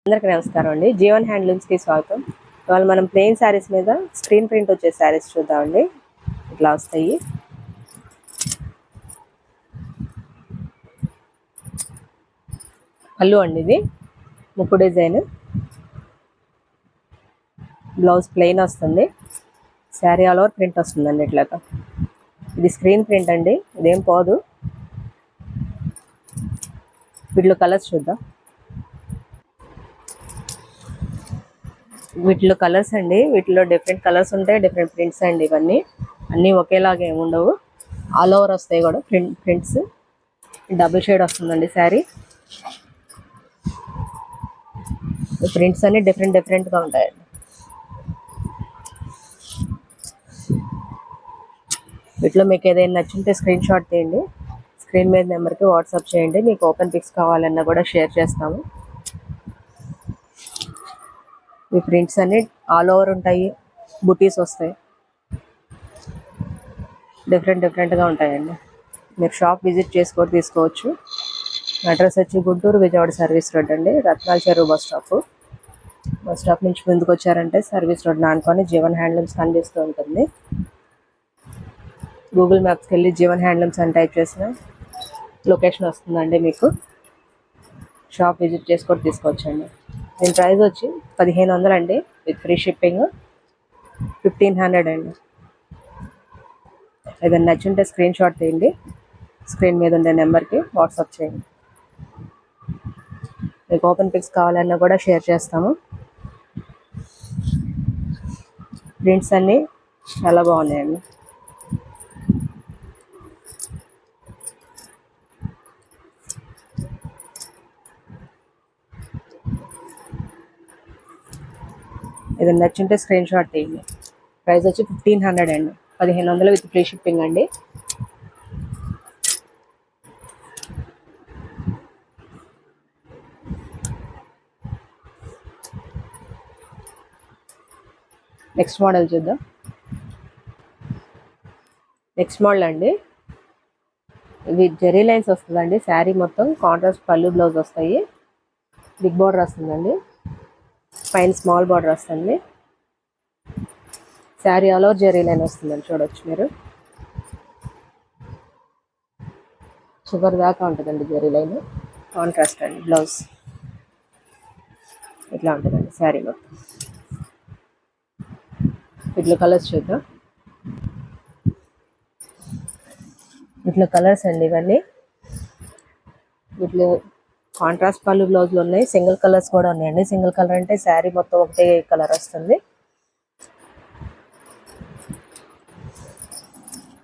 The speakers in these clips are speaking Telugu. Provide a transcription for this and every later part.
అందరికీ నమస్కారం అండి. జీవన్ హ్యాండ్లూమ్స్కి స్వాగతం. ఇవాళ మనం ప్లెయిన్ శారీస్ మీద స్క్రీన్ ప్రింట్ వచ్చే శారీస్ చూద్దామండి. ఇట్లా వస్తాయి. పళ్ళు అండి, ఇది ముక్కు డిజైన్, బ్లౌజ్ ప్లెయిన్ వస్తుంది. శారీ ఆల్ ఓవర్ ప్రింట్ వస్తుందండి ఇట్లాగా. ఇది స్క్రీన్ ప్రింట్ అండి, ఇదేం పోదు. వీటిలో కలర్స్ చూద్దాం. వీటిలో కలర్స్ అండి, వీటిలో డిఫరెంట్ కలర్స్ ఉంటాయి, డిఫరెంట్ ప్రింట్స్ అండి. ఇవన్నీ అన్నీ ఒకేలాగా ఏమి ఉండవు, ఆల్ ఓవర్ వస్తాయి కూడా ప్రింట్స్. డబుల్ షేడ్ వస్తుందండి శారీ. ఈ ప్రింట్స్ అన్ని డిఫరెంట్గా ఉంటాయండి. వీటిలో మీకు ఏదైనా నచ్చింటే స్క్రీన్ షాట్ తీయండి, స్క్రీన్ మీద నెంబర్కి వాట్సాప్ చేయండి. మీకు ఓపెన్ పిక్స్ కావాలన్నా కూడా షేర్ చేస్తాము. ఈ ప్రింట్స్ అన్ని ఆల్ ఓవర్ ఉంటాయి, బుటీస్ వస్తాయి, డిఫరెంట్గా ఉంటాయండి. మీరు షాప్ విజిట్ చేసి కూడా తీసుకోవచ్చు. అడ్రస్ వచ్చి గుంటూరు విజయవాడ సర్వీస్ రోడ్ అండి, రత్నాల చెరువు బస్ స్టాప్ నుంచి ముందుకు వచ్చారంటే సర్వీస్ రోడ్ నానుకొని జీవన్ హ్యాండ్లూమ్స్ కనిపిస్తూ ఉంటుంది. గూగుల్ మ్యాప్స్కి వెళ్ళి జీవన్ హ్యాండ్లూమ్స్ అని టైప్ చేసిన లొకేషన్ వస్తుందండి. మీకు షాప్ విజిట్ చేసి కూడా తీసుకోవచ్చండి. దీని ప్రైస్ వచ్చి 1500 అండి, విత్ ఫ్రీ షిప్పింగ్. 1500 అండి. ఏదైనా నచ్చుంటే స్క్రీన్ షాట్ తీయండి, స్క్రీన్ మీద ఉండే నెంబర్కి వాట్సాప్ చేయండి. మీకు ఓపెన్ పిక్స్ కావాలన్నా కూడా షేర్ చేస్తాము. ప్రింట్స్ అన్నీ చాలా బాగున్నాయండి. ఏదైనా నచ్చుంటే స్క్రీన్ షాట్ తీయండి. ప్రైస్ వచ్చి 1500 అండి, 1500 విత్ ఫ్రీ షిప్పింగ్ అండి. నెక్స్ట్ మోడల్ చూద్దాం. నెక్స్ట్ మోడల్ అండి, ఇవి జెరీ లైన్స్ వస్తుందండి. శారీ మొత్తం కాంట్రాస్ట్ పళ్ళు బ్లౌజ్ వస్తాయి. బిగ్ బార్డర్ వస్తుందండి, పైన స్మాల్ బార్డర్ వస్తుంది. Sari all over zari line వస్తుందని చూడవచ్చు మీరు. చివరి దాకా ఉంటుందండి జెరీ లైన్. కాంట్రాస్ట్ అండి బ్లౌజ్ ఇట్లా ఉంటుందండి శారీ మొత్తం. ఇట్లా కలర్స్ చూద్దాం. ఇట్లా కలర్స్ అండి ఇవన్నీ. వీటిలో కాంట్రాస్ట్ పళ్ళు బ్లౌజ్లు ఉన్నాయి, సింగిల్ కలర్స్ కూడా ఉన్నాయండి. సింగిల్ కలర్ అంటే శారీ మొత్తం ఒకటే కలర్ వస్తుంది.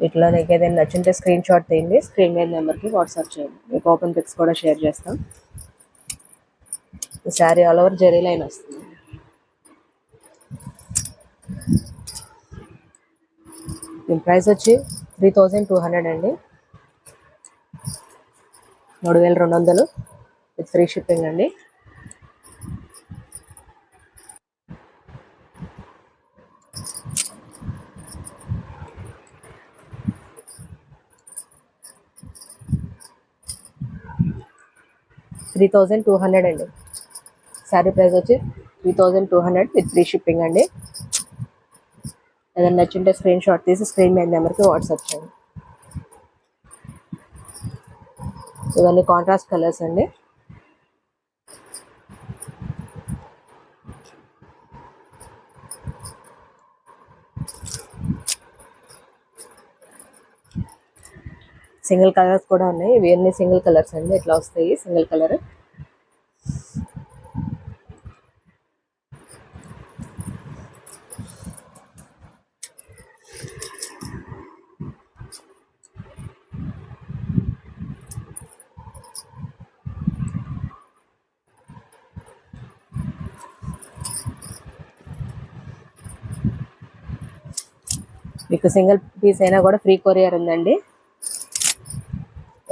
ఇట్లా నీకు ఏదైనా నచ్చింటే స్క్రీన్ షాట్ తీయండి, స్క్రీన్ మీద నెంబర్కి వాట్సాప్ చేయండి. మీకు ఓపెన్ పిక్స్ కూడా షేర్ చేస్తాం. ఈ sari all over zari line వస్తుంది. దీని ప్రైస్ వచ్చి 3200 అండి, 3200 విత్ ఫ్రీ షిప్పింగ్ అండి. $3200 అండి. శారీ ప్రైస్ వచ్చి 3200 విత్ ఫ్రీ షిప్పింగ్ అండి. ఏదైనా నచ్చుంటే స్క్రీన్ షాట్ తీసి స్క్రీన్ మీద నెంబర్కి వాట్సాప్ చేయండి. ఇవన్నీ కాంట్రాస్ట్ కలర్స్ అండి. సింగిల్ కలర్స్ కూడా ఉన్నాయి, ఇవన్నీ సింగిల్ కలర్స్ అండి. ఇట్లా వస్తాయి సింగిల్ కలర్. మీకు సింగిల్ పీస్ అయినా కూడా ఫ్రీ కొరియర్ ఉందండి.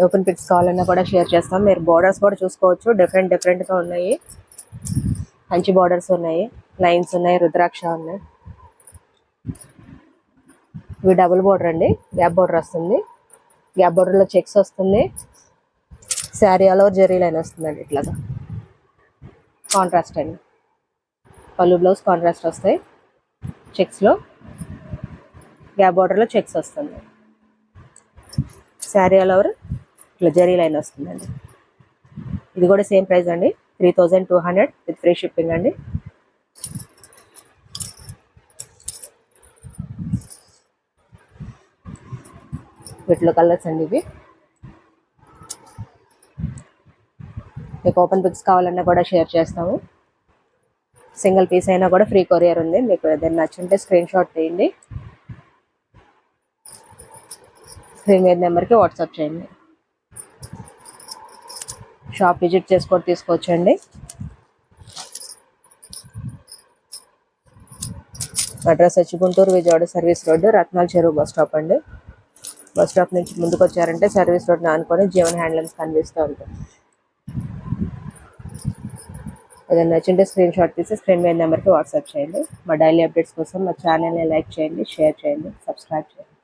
ఓపెన్ పిక్స్ కావాలన్నా కూడా షేర్ చేస్తాం. మీరు బార్డర్స్ కూడా చూసుకోవచ్చు, డిఫరెంట్గా ఉన్నాయి. మంచి బార్డర్స్ ఉన్నాయి, లైన్స్ ఉన్నాయి, రుద్రాక్ష ఉన్నాయి. ఇవి డబుల్ బార్డర్ అండి, గ్యాప్ బార్డర్ వస్తుంది. గ్యాప్ బార్డర్లో చెక్స్ వస్తుంది. Sari all over zari line వస్తుందండి ఇట్లాగా. కాంట్రాస్ట్ అండి. పళ్ళు బ్లౌజ్ కాంట్రాస్ట్ వస్తాయి. చెక్స్లో గ్యాప్ బార్డర్లో చెక్స్ వస్తుంది. శారీ ఆల్ ఓవర్ ఇట్లా జరీ లైన్ వస్తుందండి. ఇది కూడా సేమ్ ప్రైస్ అండి, 3200 విత్ ఫ్రీ షిప్పింగ్ అండి. వీటిలో కలర్స్ అండి ఇవి. మీకు ఓపెన్ పిక్స్ కావాలన్నా కూడా షేర్ చేస్తాము. సింగిల్ పీస్ అయినా కూడా ఫ్రీ కొరియర్ ఉంది. మీకు ఏదైనా నచ్చుంటే స్క్రీన్ షాట్ తీయండి, స్క్రీన్ మీద నెంబర్కి వాట్సాప్ చేయండి. షాప్ విజిట్ చేసుకొని తీసుకోవచ్చండి. అడ్రస్ వచ్చి గుంటూరు విజయవాడ సర్వీస్ రోడ్డు, రత్నాల చెరువు బస్ స్టాప్ అండి. బస్ స్టాప్ నుంచి ముందుకు వచ్చారంటే సర్వీస్ రోడ్ని ఆనుకొని జీవన్ హ్యాండ్లూమ్స్ కనిపిస్తూ ఉంటుంది. ఏదైనా నచ్చింటే స్క్రీన్ షాట్ తీసి స్క్రీన్ మీద నెంబర్కి వాట్సాప్ చేయండి. మా డైలీ అప్డేట్స్ కోసం మా ఛానల్ని లైక్ చేయండి, షేర్ చేయండి, సబ్స్క్రైబ్ చేయండి.